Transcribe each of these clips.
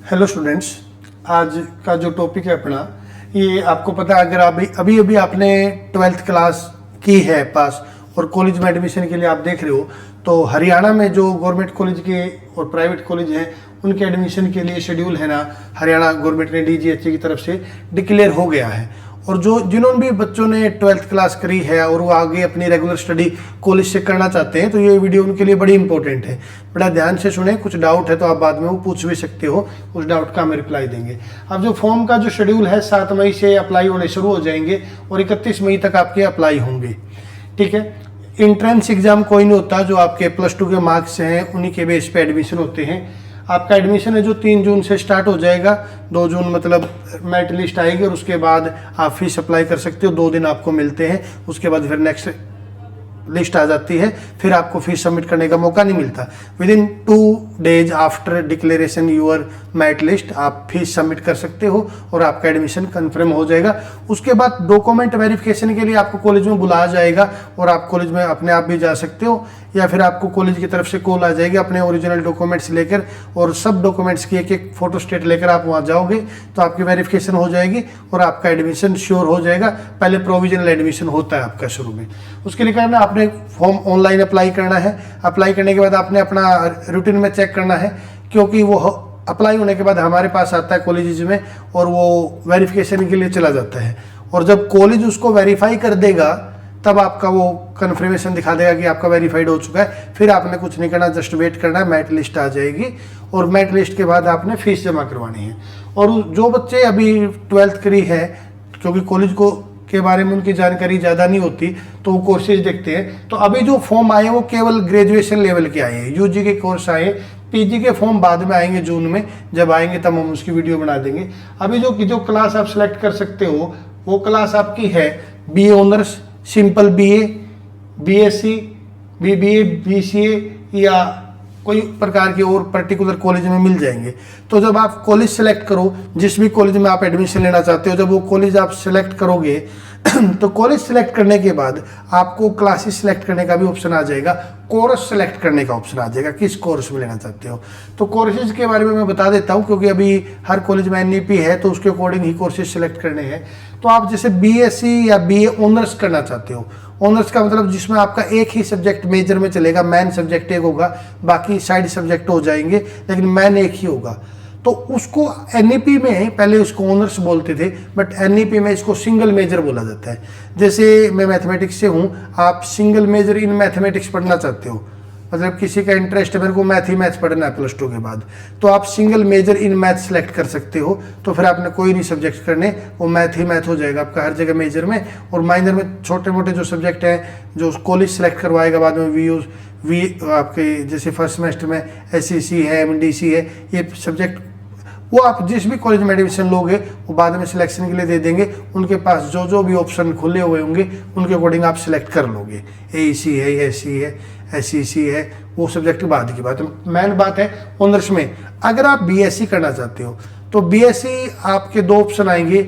Hello students, आज का जो टॉपिक है अपना, ये आपको पता है, अगर आप अभी अभी आपने 12th क्लास की है पास और कॉलेज में एडमिशन के लिए आप देख रहे हो, तो हरियाणा में जो गवर्नमेंट कॉलेज के और प्राइवेट कॉलेज हैं उनके एडमिशन के लिए शेड्यूल है ना, हरियाणा गवर्नमेंट ने DGHE की तरफ से डिक्लेयर हो गया है। और जिन्होंने भी बच्चों ने 12th क्लास करी है और वो आगे अपनी रेगुलर स्टडी कॉलेज से करना चाहते हैं, तो ये वीडियो उनके लिए बड़ी इंपॉर्टेंट है। बड़ा ध्यान से सुने, कुछ डाउट है तो आप बाद में वो पूछ भी सकते हो, उस डाउट का हम रिप्लाई देंगे। अब जो फॉर्म का जो शेड्यूल है 7 मई से अप्लाई होने शुरू हो जाएंगे और 31 मई तक आपके अप्लाई होंगे। ठीक है, इंट्रेंस एग्जाम कोई नहीं होता, जो आपके +2 के मार्क्स हैं उन्हीं के बेस पे एडमिशन होते हैं। आपका एडमिशन है जो 3 जून से स्टार्ट हो जाएगा। 2 जून मतलब मेरिट लिस्ट आएगी और उसके बाद आप फीस अप्लाई कर सकते हो। 2 दिन आपको मिलते हैं, उसके बाद फिर नेक्स्ट लिस्ट आ जाती है, फिर आपको फीस सबमिट करने का मौका नहीं मिलता। Within 2 days after declaration your merit list आप फीस सबमिट कर सकते हो और आपका एडमिशन कंफर्म हो जाएगा। उसके बाद डॉक्यूमेंट वेरिफिकेशन के लिए आपको कॉलेज में बुलाया जाएगा और आप कॉलेज में अपने आप भी जा सकते हो, या फिर आपको कॉलेज की तरफ से कॉल आ जाएगी अपने ओरिजिनल डॉक्यूमेंट्स लेकर, और सब डॉक्यूमेंट्स की एक फोटो स्टेट लेकर आप वहाँ जाओगे तो आपकी वेरिफिकेशन हो जाएगी और आपका एडमिशन श्योर हो जाएगा। पहले प्रोविजनल एडमिशन होता है आपका शुरू में। उसके लिए करना, आपने फॉर्म ऑनलाइन अप्लाई करना है। अप्लाई करने के बाद आपने अपना रूटीन में चेक करना है, क्योंकि वो अप्लाई होने के बाद हमारे पास आता है कॉलेज में और वो वेरिफिकेशन के लिए चला जाता है, और जब कॉलेज उसको वेरीफाई कर देगा तब आपका वो कन्फर्मेशन दिखा देगा कि आपका वेरीफाइड हो चुका है। फिर आपने कुछ नहीं करना, जस्ट वेट करना है, मेरिट लिस्ट आ जाएगी और मेरिट लिस्ट के बाद आपने फीस जमा करवानी है। और जो बच्चे अभी 12th करी है, क्योंकि कॉलेज को के बारे में उनकी जानकारी ज़्यादा नहीं होती, तो वो कोर्सेज देखते हैं। तो अभी जो फॉर्म आए वो केवल ग्रेजुएशन लेवल के आए हैं, UG के कोर्स आए। PG के फॉर्म बाद में आएंगे, जून में जब आएंगे तब हम उसकी वीडियो बना देंगे। अभी जो क्लास आप सेलेक्ट कर सकते हो वो क्लास आपकी है BA honours, simple BA, BSc, BBA, BCA या कोई प्रकार के और पर्टिकुलर कॉलेज में मिल जाएंगे। तो जब आप कॉलेज सेलेक्ट करो, जिस भी कॉलेज में आप एडमिशन लेना चाहते हो, जब वो कॉलेज आप सेलेक्ट करोगे तो कॉलेज सेलेक्ट करने के बाद आपको क्लासेस सेलेक्ट करने का भी ऑप्शन आ जाएगा, कोर्स सेलेक्ट करने का ऑप्शन आ जाएगा, किस कोर्स में लेना चाहते हो। तो कोर्सेज के बारे में मैं बता देता हूँ, क्योंकि अभी हर कॉलेज में NEP है तो उसके अकॉर्डिंग ही कोर्सेज सेलेक्ट करने हैं। तो आप जैसे BSc या BA ऑनर्स करना चाहते हो, ऑनर्स का मतलब जिसमें आपका एक ही सब्जेक्ट मेजर में चलेगा, मेन सब्जेक्ट एक होगा, बाकी साइड सब्जेक्ट हो जाएंगे, लेकिन मेन एक ही होगा। तो उसको NEP में पहले उसको ऑनर्स बोलते थे, बट NEP में इसको सिंगल मेजर बोला जाता है। जैसे मैं मैथमेटिक्स से हूँ, आप सिंगल मेजर इन मैथमेटिक्स पढ़ना चाहते हो, मतलब किसी का इंटरेस्ट है, मेरे को मैथ ही मैथ्स पढ़ना है +2 के बाद, तो आप single major in math select कर सकते हो। तो फिर आपने कोई नहीं सब्जेक्ट करने, वो मैथ ही मैथ हो जाएगा आपका हर जगह मेजर में। और माइनर में छोटे मोटे जो सब्जेक्ट हैं जो कॉलेज सेलेक्ट करवाएगा बाद में, आपके जैसे फर्स्ट सेमेस्टर में SEC है, MDC है, ये सब्जेक्ट वो आप जिस भी कॉलेज में एडमिशन लोगे वो बाद में सिलेक्शन के लिए दे देंगे। उनके पास जो भी ऑप्शन खुले हुए होंगे उनके अकॉर्डिंग आप सिलेक्ट कर लोगे। AEC है, SC है, SEC है, वो सब्जेक्ट बाद की बात है। मेन बात है ऑनर्स में, अगर आप BSc करना चाहते हो तो BSc आपके 2 ऑप्शन आएंगे,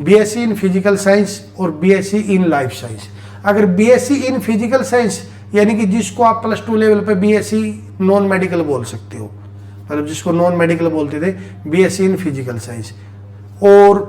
BSc इन फिजिकल साइंस और BSc इन लाइफ साइंस। अगर BSc इन फिजिकल साइंस यानी कि जिसको आप +2 लेवल पे BSc नॉन मेडिकल बोल सकते हो, मतलब जिसको नॉन मेडिकल बोलते थे, BSc इन फिजिकल साइंस। और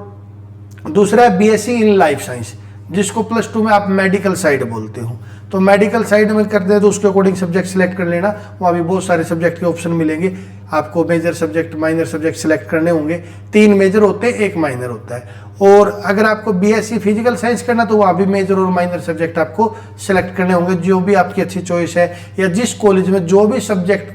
दूसरा है BSc इन लाइफ साइंस, जिसको +2 में आप मेडिकल साइड बोलते हो। तो मेडिकल साइड में करते हैं तो उसके अकॉर्डिंग सब्जेक्ट सिलेक्ट कर लेना, वहाँ भी बहुत सारे सब्जेक्ट के ऑप्शन मिलेंगे आपको। Major subject, minor subject select करने होंगे। 3 मेजर होते हैं, 1 माइनर होता है। और अगर आपको BSc फिजिकल साइंस करना तो वहाँ भी मेजर और माइनर सब्जेक्ट आपको सिलेक्ट करने होंगे, जो भी आपकी अच्छी चॉइस है, या जिस कॉलेज में जो भी सब्जेक्ट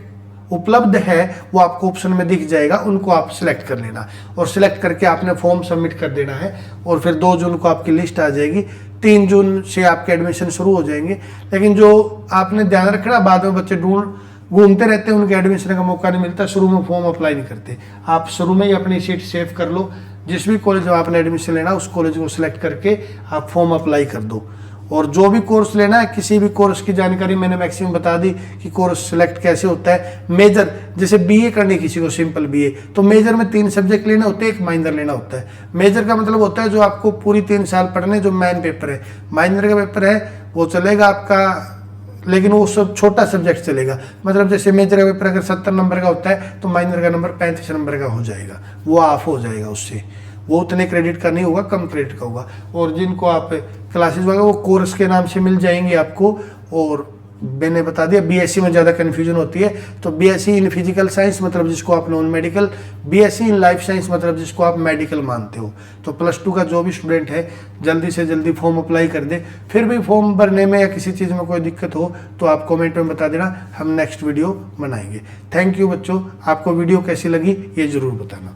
उपलब्ध है वो आपको ऑप्शन में दिख जाएगा, उनको आप सिलेक्ट कर लेना और सिलेक्ट करके आपने फॉर्म सबमिट कर देना है। और फिर 2 जून को आपकी लिस्ट आ जाएगी, 3 जून से आपके एडमिशन शुरू हो जाएंगे। लेकिन जो आपने ध्यान रखना, बाद में बच्चे घूमते रहते हैं, उनके एडमिशन का मौका नहीं मिलता, शुरू में फॉर्म अप्लाई नहीं करते। आप शुरू में ही अपनी सीट सेव कर लो, जिस भी कॉलेज में आपने एडमिशन लेना उस कॉलेज को सिलेक्ट करके आप फॉर्म अप्लाई कर दो। और जो भी कोर्स लेना है, किसी भी कोर्स की जानकारी मैंने मैक्सिमम बता दी कि कोर्स सेलेक्ट कैसे होता है। मेजर जैसे BA करनी किसी को, सिंपल BA, तो मेजर में 3 सब्जेक्ट लेने होते हैं, 1 माइनर लेना होता है। मेजर का मतलब होता है जो आपको पूरी 3 साल पढ़ने, जो मेन पेपर है। माइनर का पेपर है वो चलेगा आपका लेकिन वो सब छोटा सब्जेक्ट चलेगा। मतलब जैसे मेजर का पेपर अगर 70 नंबर का होता है तो माइनर का नंबर 35 नंबर का हो जाएगा, वो ऑफ हो जाएगा उससे, वो उतने क्रेडिट का नहीं होगा, कम क्रेडिट का होगा। और जिनको आप क्लासेस वगैरह वो कोर्स के नाम से मिल जाएंगे आपको। और मैंने बता दिया बीएससी में ज़्यादा कन्फ्यूजन होती है, तो बीएससी इन फिजिकल साइंस मतलब जिसको आप non medical, BSc in life science मतलब जिसको आप मेडिकल मानते हो। तो +2 का जो भी स्टूडेंट है जल्दी से जल्दी फॉर्म अप्लाई कर दे। फिर भी फॉर्म भरने में या किसी चीज़ में कोई दिक्कत हो तो आप कमेंट में बता देना, हम नेक्स्ट वीडियो बनाएंगे। थैंक यू बच्चों, आपको वीडियो कैसी लगी ये ज़रूर बताना।